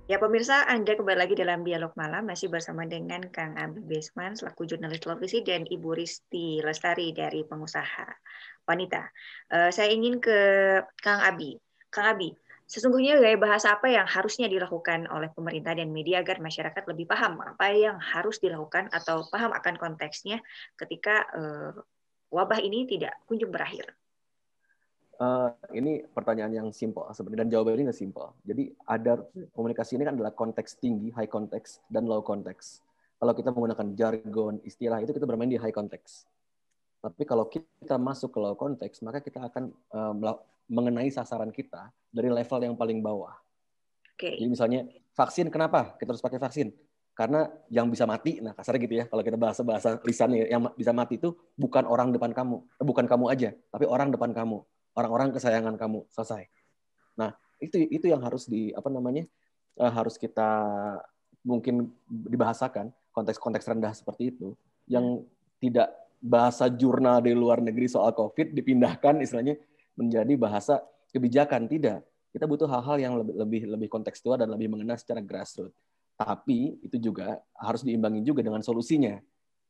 Ya pemirsa, Anda kembali lagi dalam Dialog Malam, masih bersama dengan Kang Abi Besman, selaku jurnalis televisi, dan Ibu Risti Lestari dari Pengusaha Wanita. Saya ingin ke Kang Abi. Kang Abi, sesungguhnya gaya bahasa apa yang harusnya dilakukan oleh pemerintah dan media agar masyarakat lebih paham apa yang harus dilakukan atau paham akan konteksnya ketika wabah ini tidak kunjung berakhir? Ini pertanyaan yang simpel sebenarnya, dan jawabannya nggak simpel. Jadi ada komunikasi ini kan adalah konteks tinggi, high context, dan low context. Kalau kita menggunakan jargon, istilah itu kita bermain di high context. Tapi kalau kita masuk ke low context, maka kita akan mengenai sasaran kita dari level yang paling bawah. Okay. Jadi misalnya vaksin, kenapa kita harus pakai vaksin? Karena yang bisa mati, nah kasarnya gitu ya, kalau kita bahasa lisannya, yang bisa mati itu bukan orang depan kamu, bukan kamu aja, tapi orang depan kamu, orang-orang kesayangan kamu, selesai. Nah itu yang harus harus kita mungkin dibahasakan, konteks-konteks rendah seperti itu, yang tidak bahasa jurnal di luar negeri soal COVID dipindahkan istilahnya menjadi bahasa kebijakan. Tidak, kita butuh hal-hal yang lebih kontekstual dan lebih mengena secara grassroots. Tapi itu juga harus diimbangi juga dengan solusinya.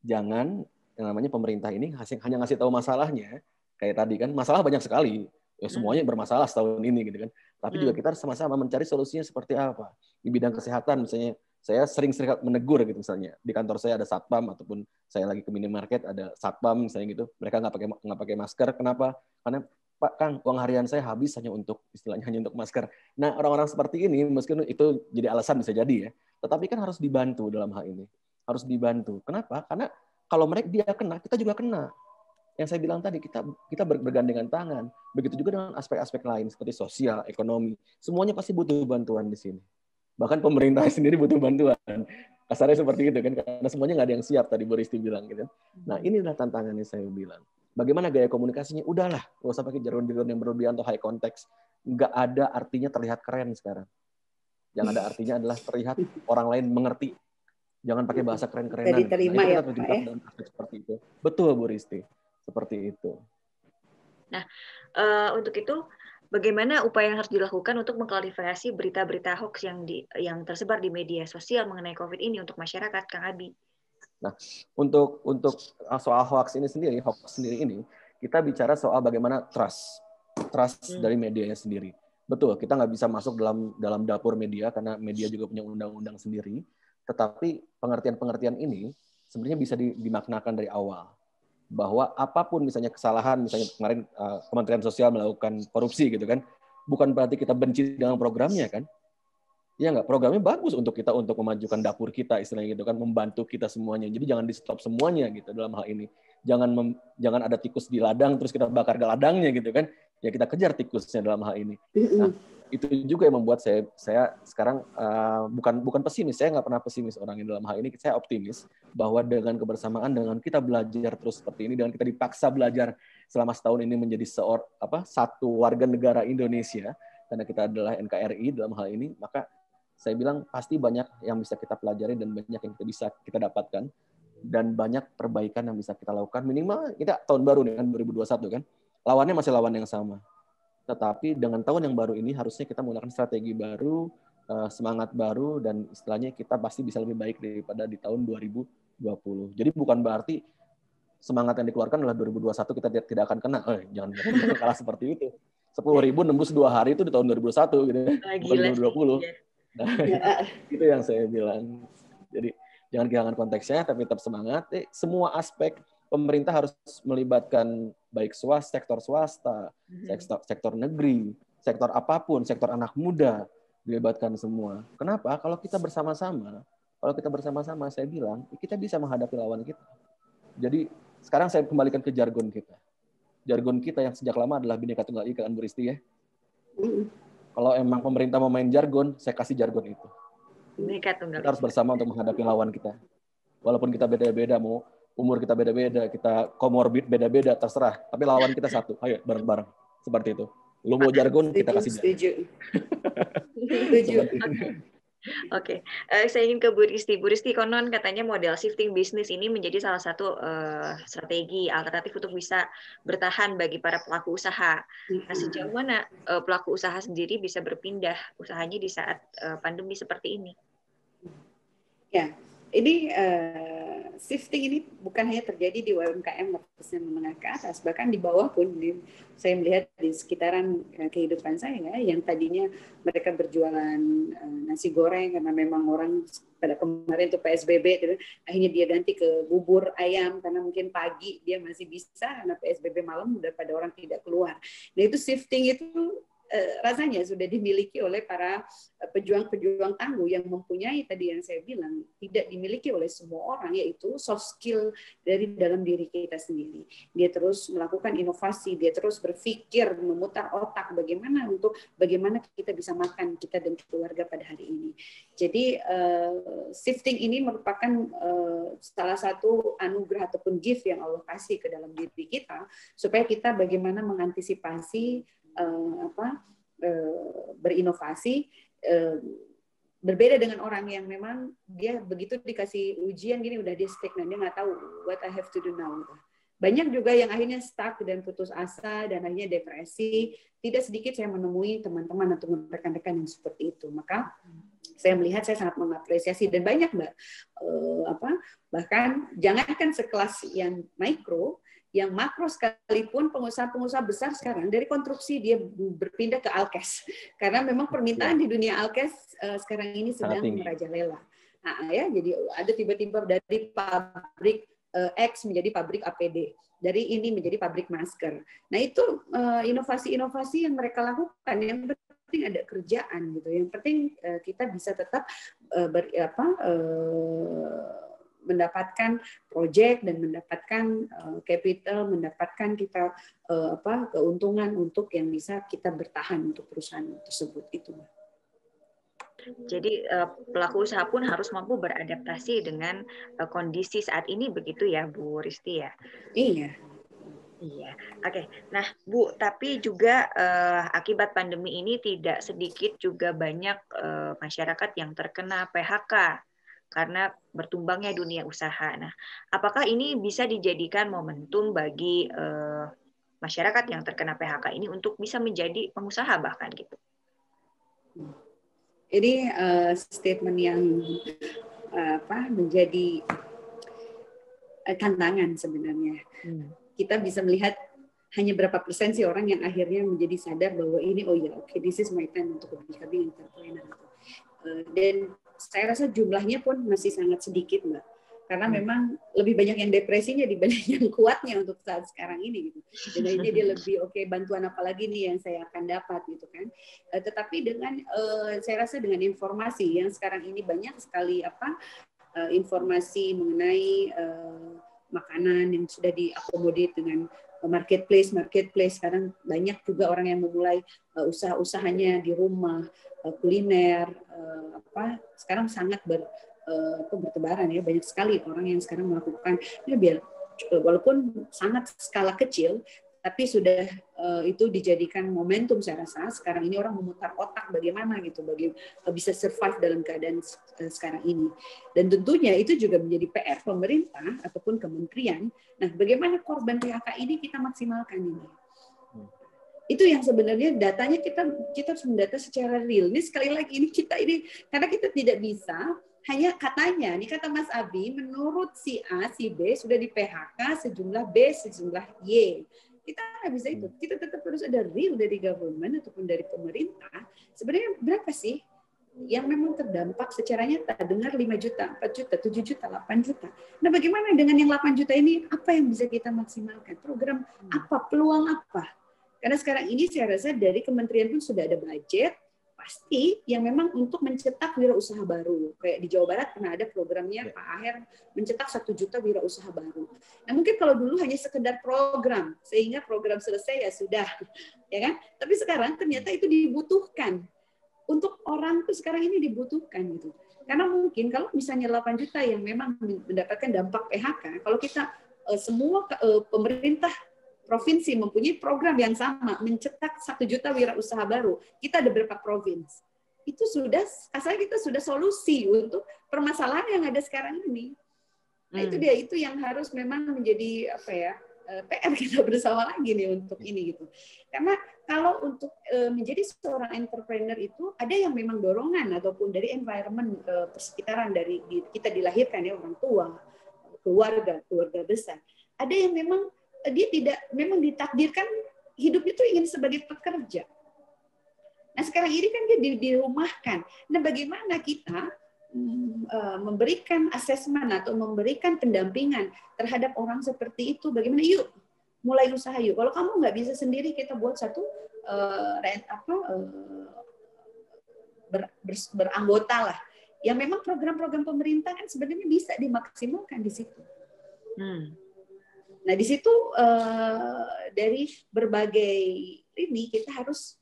Jangan yang namanya pemerintah ini hanya ngasih tahu masalahnya, kayak tadi kan, masalah banyak sekali. Ya, semuanya bermasalah setahun ini gitu kan. Tapi juga kita harus sama-sama mencari solusinya seperti apa. Di bidang kesehatan misalnya, saya sering menegur gitu misalnya. Di kantor saya ada satpam, ataupun saya lagi ke minimarket ada satpam misalnya gitu. Mereka nggak pakai masker. Kenapa? Karena Pak Kang, uang harian saya habis hanya untuk masker. Nah, orang-orang seperti ini, meskipun itu jadi alasan bisa jadi ya, tetapi kan harus dibantu dalam hal ini. Harus dibantu. Kenapa? Karena kalau dia kena, kita juga kena. Yang saya bilang tadi, kita bergandengan tangan. Begitu juga dengan aspek-aspek lain seperti sosial, ekonomi. Semuanya pasti butuh bantuan di sini. Bahkan pemerintah sendiri butuh bantuan. Kasarnya seperti itu kan, karena semuanya nggak ada yang siap tadi Bu Risti bilang gitu. Nah, inilah tantangannya saya bilang. Bagaimana gaya komunikasinya? Udahlah, nggak usah pakai jargon-jargon yang berlebihan atau high context. Nggak ada artinya terlihat keren sekarang. Yang ada artinya adalah terlihat orang lain mengerti. Jangan pakai bahasa keren-kerenan. Jadi terima nah, itu ya, kita terjebak dalam aspek seperti itu. Betul, Bu Risti. Seperti itu. Nah, untuk itu bagaimana upaya yang harus dilakukan untuk mengklarifikasi berita-berita hoax yang tersebar di media sosial mengenai COVID ini untuk masyarakat, Kang Abi? Nah, untuk soal hoax ini sendiri, kita bicara soal bagaimana trust dari medianya sendiri. Betul, kita nggak bisa masuk dalam dapur media karena media juga punya undang-undang sendiri. Tetapi pengertian-pengertian ini sebenarnya bisa dimaknakan dari awal. Bahwa apapun misalnya kesalahan, misalnya kemarin Kementerian Sosial melakukan korupsi gitu kan, bukan berarti kita benci dengan programnya kan. Ya nggak, programnya bagus untuk kita untuk memajukan dapur kita istilahnya gitu kan, membantu kita semuanya. Jadi jangan di stop semuanya gitu dalam hal ini. Jangan ada tikus di ladang terus kita bakar ke ladangnya gitu kan. Ya kita kejar tikusnya dalam hal ini. Nah, itu juga yang membuat saya sekarang bukan pesimis. Saya nggak pernah pesimis orangnya dalam hal ini. Saya optimis bahwa dengan kebersamaan, dengan kita belajar terus seperti ini, dengan kita dipaksa belajar selama setahun ini menjadi satu warga negara Indonesia, karena kita adalah NKRI dalam hal ini, maka saya bilang pasti banyak yang bisa kita pelajari dan banyak yang bisa kita dapatkan, dan banyak perbaikan yang bisa kita lakukan. Minimal kita tahun baru nih kan 2021 kan, lawannya masih lawan yang sama. Tetapi dengan tahun yang baru ini harusnya kita menggunakan strategi baru, semangat baru, dan istilahnya kita pasti bisa lebih baik daripada di tahun 2020. Jadi bukan berarti semangat yang dikeluarkan adalah 2021 kita tidak akan kena. Jangan kalah seperti itu. 10.000 nembus 2 hari itu di tahun 2021 gitu, bukan 2020. Nah, itu yang saya bilang. Jadi jangan kehilangan konteksnya, tapi tetap semangat. Semua aspek pemerintah harus melibatkan baik sektor swasta, sektor negeri, sektor apapun, sektor anak muda, dilibatkan semua. Kenapa? Kalau kita bersama-sama, saya bilang kita bisa menghadapi lawan kita. Jadi sekarang saya kembalikan ke jargon kita. Jargon kita yang sejak lama adalah Bhinneka Tunggal Ika, kan Bu Risti ya. Kalau emang pemerintah mau main jargon, saya kasih jargon itu. Kita harus bersama untuk menghadapi lawan kita. Walaupun kita beda-beda, mau umur kita beda-beda, kita komorbid beda-beda, terserah. Tapi lawan kita satu. Ayo bareng-bareng. Seperti itu. Lu mau jargon, kita kasih jargon. Setuju. Oke, saya ingin ke Bu Risti. Bu Risti, konon katanya model shifting bisnis ini menjadi salah satu strategi alternatif untuk bisa bertahan bagi para pelaku usaha. Nah, sejauh mana pelaku usaha sendiri bisa berpindah usahanya di saat pandemi seperti ini? Ya, ini shifting ini bukan hanya terjadi di UMKM level menengah ke atas, bahkan di bawah pun saya melihat di sekitaran kehidupan saya yang tadinya mereka berjualan nasi goreng karena memang orang pada kemarin itu PSBB, akhirnya dia ganti ke bubur ayam karena mungkin pagi dia masih bisa karena PSBB malam udah pada orang tidak keluar. Nah itu shifting itu rasanya sudah dimiliki oleh para pejuang-pejuang tangguh yang mempunyai tadi yang saya bilang tidak dimiliki oleh semua orang, yaitu soft skill dari dalam diri kita sendiri. Dia terus melakukan inovasi, dia terus berpikir, memutar otak bagaimana kita bisa makan kita dan keluarga pada hari ini. Jadi shifting ini merupakan salah satu anugerah ataupun gift yang Allah kasih ke dalam diri kita supaya kita bagaimana mengantisipasi berinovasi, berbeda dengan orang yang memang dia begitu dikasih ujian gini udah dia stagnan, dia nggak tahu what I have to do now. Banyak juga yang akhirnya stuck dan putus asa dan akhirnya depresi. Tidak sedikit saya menemui teman-teman atau rekan-rekan yang seperti itu. Maka saya melihat, saya sangat mengapresiasi dan banyak bahkan jangankan sekelas yang mikro, yang makro sekalipun pengusaha-pengusaha besar sekarang dari konstruksi dia berpindah ke Alkes karena memang permintaan di dunia Alkes sekarang ini sedang merajalela. Nah, ya, jadi ada tiba-tiba dari pabrik X menjadi pabrik APD, dari ini menjadi pabrik masker. Nah itu inovasi-inovasi yang mereka lakukan. Yang penting ada kerjaan gitu. Yang penting kita bisa tetap mendapatkan proyek dan mendapatkan capital, mendapatkan kita keuntungan untuk yang bisa kita bertahan untuk perusahaan tersebut itu. Jadi pelaku usaha pun harus mampu beradaptasi dengan kondisi saat ini, begitu ya Bu Risti ya? Iya. Iya, oke. Nah, Bu, tapi juga akibat pandemi ini tidak sedikit juga banyak masyarakat yang terkena PHK karena bertumbangnya dunia usaha. Nah, apakah ini bisa dijadikan momentum bagi masyarakat yang terkena PHK ini untuk bisa menjadi pengusaha bahkan gitu? Ini statement yang menjadi tantangan sebenarnya. Kita bisa melihat hanya berapa persen sih orang yang akhirnya menjadi sadar bahwa ini this is my time untuk becoming entrepreneur. Dan saya rasa jumlahnya pun masih sangat sedikit, Mbak. Karena memang lebih banyak yang depresinya dibanding yang kuatnya untuk saat sekarang ini gitu. Dan akhirnya dia lebih bantuan apa lagi nih yang saya akan dapat gitu kan. Tetapi dengan saya rasa dengan informasi yang sekarang ini banyak sekali informasi mengenai makanan yang sudah diakomodir dengan marketplace sekarang banyak juga orang yang memulai usaha-usahanya di rumah, kuliner sekarang sangat bertebaran ya, banyak sekali orang yang sekarang melakukan biar walaupun sangat skala kecil tapi sudah itu dijadikan momentum. Saya rasa sekarang ini orang memutar otak bagaimana gitu bisa survive dalam keadaan sekarang ini. Dan tentunya itu juga menjadi PR pemerintah ataupun kementerian. Nah, bagaimana korban PHK ini kita maksimalkan ini. Itu yang sebenarnya datanya kita harus mendata secara real. Ini sekali lagi ini karena kita tidak bisa hanya katanya, ini kata Mas Abi, menurut si A, si B sudah di PHK sejumlah B, sejumlah Y. Kita nggak bisa itu. Kita tetap harus ada real dari government ataupun dari pemerintah. Sebenarnya berapa sih yang memang terdampak secara nyata? Dengar 5 juta, 4 juta, 7 juta, 8 juta. Nah bagaimana dengan yang 8 juta ini? Apa yang bisa kita maksimalkan? Program apa? Peluang apa? Karena sekarang ini saya rasa dari kementerian pun sudah ada budget pasti yang memang untuk mencetak wirausaha baru. Kayak di Jawa Barat pernah ada programnya Pak Aher mencetak 1 juta wirausaha baru. Nah mungkin kalau dulu hanya sekedar program, sehingga program selesai ya sudah, ya kan? Tapi sekarang ternyata itu dibutuhkan. Untuk orang tuh sekarang ini dibutuhkan gitu. Karena mungkin kalau misalnya 8 juta yang memang mendapatkan dampak PHK, kalau kita semua pemerintah provinsi mempunyai program yang sama mencetak 1 juta wirausaha baru. Kita ada berapa provinsi? itu sudah asal kita sudah solusi untuk permasalahan yang ada sekarang ini. Nah, itu dia, itu yang harus memang menjadi apa ya, PR kita bersama lagi nih untuk ini gitu. Karena kalau untuk menjadi seorang entrepreneur itu ada yang memang dorongan ataupun dari environment persekitaran, dari kita dilahirkan ya, orang tua, keluarga besar. Ada yang memang dia tidak memang ditakdirkan hidup itu ingin sebagai pekerja. Nah, sekarang ini kan dia dirumahkan. Nah, bagaimana kita memberikan asesmen atau memberikan pendampingan terhadap orang seperti itu? Bagaimana? Yuk, mulai usaha yuk. Kalau kamu nggak bisa sendiri, kita buat satu beranggota lah. Yang memang program-program pemerintah kan sebenarnya bisa dimaksimalkan di situ. Nah, di situ dari berbagai ini kita harus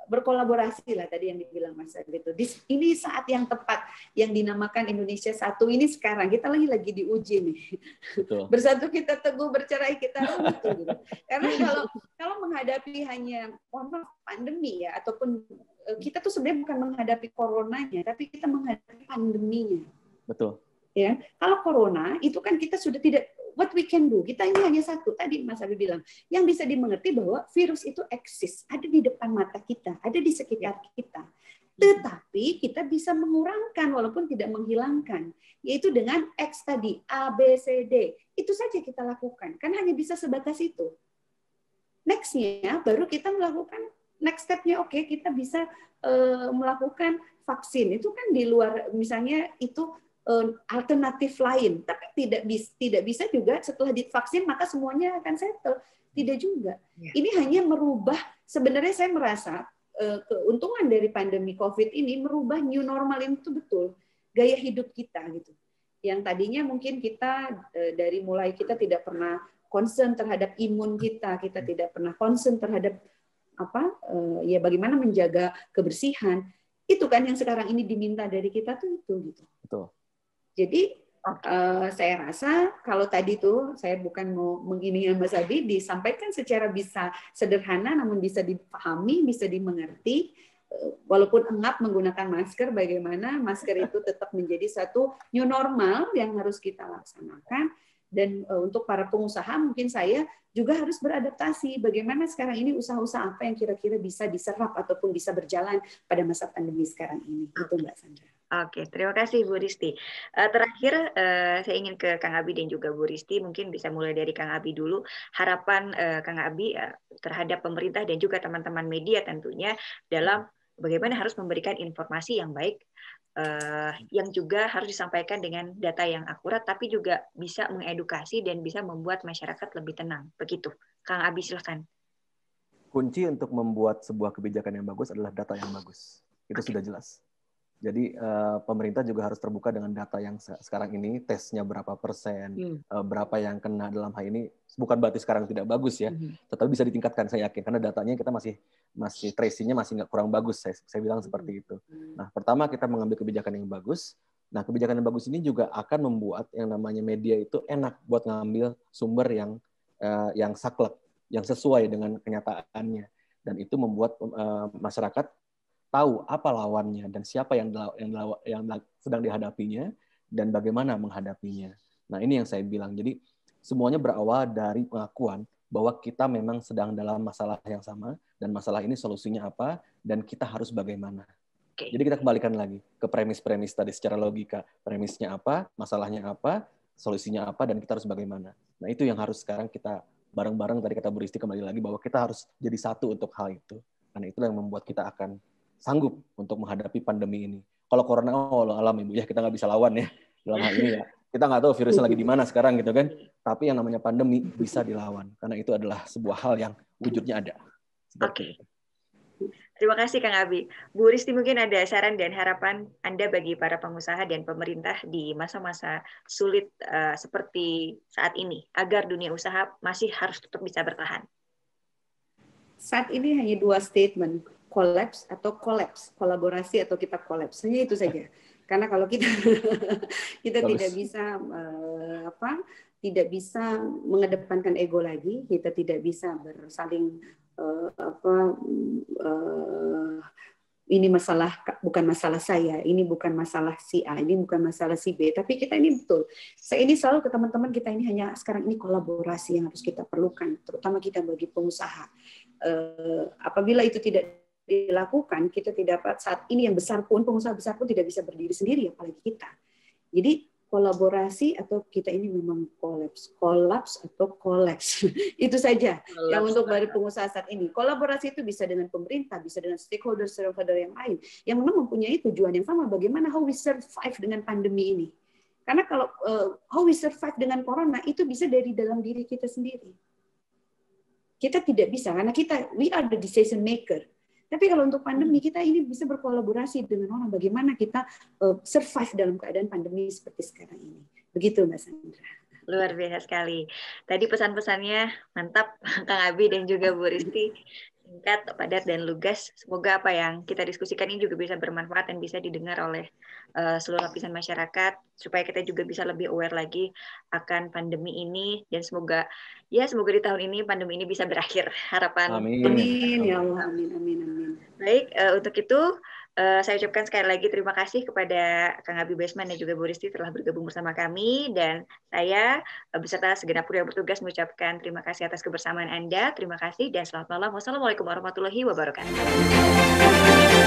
berkolaborasi lah, tadi yang dibilang Mas Adi itu. Ini saat yang tepat yang dinamakan Indonesia Satu ini sekarang kita lagi diuji nih. Betul. Bersatu kita teguh, bercerai kita runtuh gitu. Karena kalau menghadapi hanya pandemi ya, ataupun kita tuh sebenarnya bukan menghadapi coronanya, tapi kita menghadapi pandeminya. Betul. Ya, kalau corona itu kan kita sudah tidak, what we can do, kita ini hanya satu. Tadi Mas Abi bilang, yang bisa dimengerti bahwa virus itu eksis, ada di depan mata kita, ada di sekitar kita. Tetapi kita bisa mengurangkan walaupun tidak menghilangkan, yaitu dengan X tadi, A, B, C, D. Itu saja kita lakukan, kan hanya bisa sebatas itu. Next-nya baru kita melakukan, next step-nya oke, kita bisa melakukan vaksin. Itu kan di luar, misalnya itu alternatif lain, tapi tidak bisa juga setelah divaksin maka semuanya akan settle. Tidak juga. Ini hanya merubah, sebenarnya saya merasa keuntungan dari pandemi COVID ini merubah new normal itu betul gaya hidup kita gitu. Yang tadinya mungkin kita dari mulai kita tidak pernah concern terhadap imun kita tidak pernah concern terhadap ya bagaimana menjaga kebersihan. Itu kan yang sekarang ini diminta dari kita tuh itu gitu. Betul. Jadi saya rasa kalau tadi tuh saya bukan mau menginikan Mas Adi, disampaikan secara bisa sederhana namun bisa dipahami, bisa dimengerti, walaupun engap menggunakan masker, bagaimana masker itu tetap menjadi satu new normal yang harus kita laksanakan. Dan untuk para pengusaha mungkin saya juga harus beradaptasi bagaimana sekarang ini usaha-usaha apa yang kira-kira bisa diserap ataupun bisa berjalan pada masa pandemi sekarang ini. Itu Mbak Sandra. Oke, terima kasih Bu Risti. Terakhir, saya ingin ke Kang Abi dan juga Bu Risti. Mungkin bisa mulai dari Kang Abi dulu. Harapan Kang Abi terhadap pemerintah dan juga teman-teman media tentunya dalam bagaimana harus memberikan informasi yang baik, yang juga harus disampaikan dengan data yang akurat, tapi juga bisa mengedukasi dan bisa membuat masyarakat lebih tenang. Begitu. Kang Abi, silakan. Kunci untuk membuat sebuah kebijakan yang bagus adalah data yang bagus. Itu sudah jelas. Jadi pemerintah juga harus terbuka dengan data yang sekarang ini, tesnya berapa persen, berapa yang kena dalam hal ini. Bukan berarti sekarang tidak bagus ya, tetapi bisa ditingkatkan saya yakin, karena datanya kita masih tracing-nya masih nggak kurang bagus. Saya bilang seperti itu. Nah, pertama kita mengambil kebijakan yang bagus. Nah, kebijakan yang bagus ini juga akan membuat yang namanya media itu enak buat ngambil sumber yang saklek, yang sesuai dengan kenyataannya, dan itu membuat masyarakat tahu apa lawannya dan siapa yang sedang dihadapinya dan bagaimana menghadapinya. Nah, ini yang saya bilang. Jadi semuanya berawal dari pengakuan bahwa kita memang sedang dalam masalah yang sama dan masalah ini solusinya apa dan kita harus bagaimana. Jadi kita kembalikan lagi ke premis-premis tadi secara logika. Premisnya apa, masalahnya apa, solusinya apa, dan kita harus bagaimana. Nah, itu yang harus sekarang kita bareng-bareng, tadi kata Bu Risti kembali lagi, bahwa kita harus jadi satu untuk hal itu. Karena itulah yang membuat kita akan sanggup untuk menghadapi pandemi ini. Kalau corona, alam Ibu ya, kita nggak bisa lawan ya dalam hal ini ya. Kita nggak tahu virusnya lagi di mana sekarang gitu kan. Tapi yang namanya pandemi bisa dilawan karena itu adalah sebuah hal yang wujudnya ada. Oke. Terima kasih Kang Abi. Bu Risti, mungkin ada saran dan harapan Anda bagi para pengusaha dan pemerintah di masa-masa sulit seperti saat ini agar dunia usaha masih harus tetap bisa bertahan. Saat ini hanya 2 statement. Collapse atau collapse, kolaborasi atau kita collapse, hanya itu saja. Karena kalau kita tidak bisa tidak bisa mengedepankan ego lagi, kita tidak bisa bersaling ini bukan masalah saya, ini bukan masalah si A, ini bukan masalah si B, tapi kita ini betul. Saya ini selalu ke teman-teman kita ini hanya sekarang ini kolaborasi yang harus kita perlukan, terutama kita bagi pengusaha. Apabila itu tidak dilakukan, kita tidak dapat saat ini yang besar pun, pengusaha besar pun tidak bisa berdiri sendiri, apalagi kita. Jadi kolaborasi atau kita ini memang kolaps atau kolaps. Itu saja yang untuk dari pengusaha saat ini. Kolaborasi itu bisa dengan pemerintah, bisa dengan stakeholder yang lain yang memang mempunyai tujuan yang sama, bagaimana how we survive dengan pandemi ini. Karena kalau how we survive dengan corona itu bisa dari dalam diri kita sendiri. Kita tidak bisa karena we are the decision maker. Tapi kalau untuk pandemi, kita ini bisa berkolaborasi dengan orang. Bagaimana kita survive dalam keadaan pandemi seperti sekarang ini. Begitu, Mbak Sandra. Luar biasa sekali. Tadi pesan-pesannya mantap, Kang Abi dan juga Bu Risti. Singkat, padat, dan lugas. Semoga apa yang kita diskusikan ini juga bisa bermanfaat dan bisa didengar oleh seluruh lapisan masyarakat, supaya kita juga bisa lebih aware lagi akan pandemi ini, dan semoga di tahun ini pandemi ini bisa berakhir. Harapan. Amin. Ya Allah, amin, amin, amin. Baik, untuk itu saya ucapkan sekali lagi terima kasih kepada Kang Abi Besman dan juga Bu Risti telah bergabung bersama kami, dan saya beserta segenap kru yang bertugas mengucapkan terima kasih atas kebersamaan Anda. Terima kasih dan selamat malam. Wassalamualaikum warahmatullahi wabarakatuh.